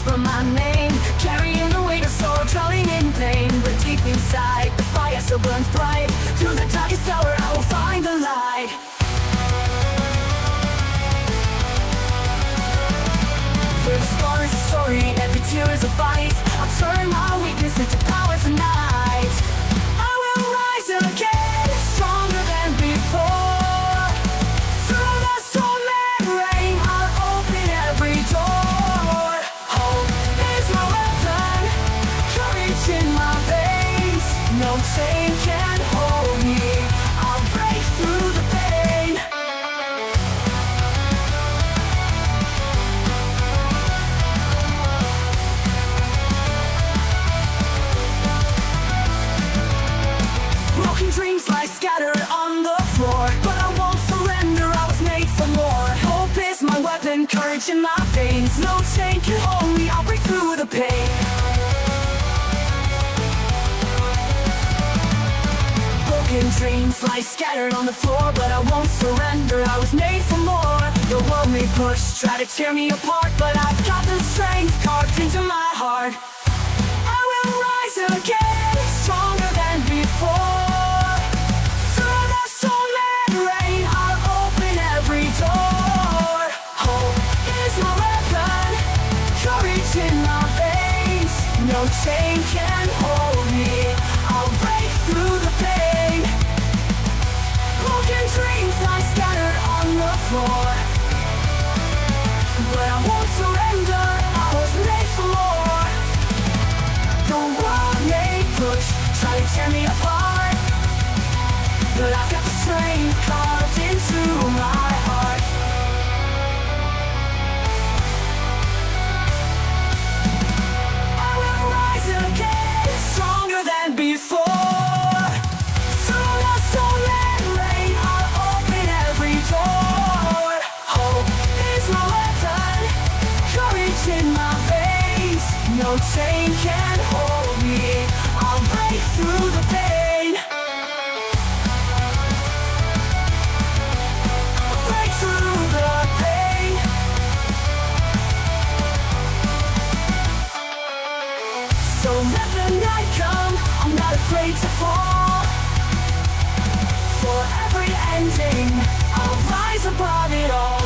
whisper my name, carrying the weight of soul, drowning in pain. But deep inside, the fire still burns bright. Through the darkest hour, I will find the light. Every scar is a story, every tear is a fight. I'll turn my weakness into power tonight. I will rise again, stronger than before. Through the storm and rain, I'll open every door. Hope is my weapon, courage in my veins. No chain can hold me, I'll break through the pain. Broken dreams lie scattered on the floor, but I won't surrender, I was made for more. Hope is my weapon, courage in my veins. No chain can hold me, I'll break through the pain. Broken dreams lie scattered on the floor, but I won't surrender, I was made for more. The world may push, try to tear me apart, but I've got the strength carved into my heart. I will rise again, stronger than before. Through the storm and rain, I'll open every door. Hope is my weapon, courage in my veins. No chain can hold me, I'll break through the pain. Broken dreams lie scattered on the floor, but I won't surrender, I was made for more. The world may push, try to tear me apart, but I've got the strength carved into my heart. I will rise again, stronger than before. Through the storm and rain, I'll open every door. Hope is my weapon, courage in my veins. No chain can hold me, I'll break through the pain. I'll break through the pain. So let the night come, I'm not afraid to fall. For every ending, I'll rise above it all.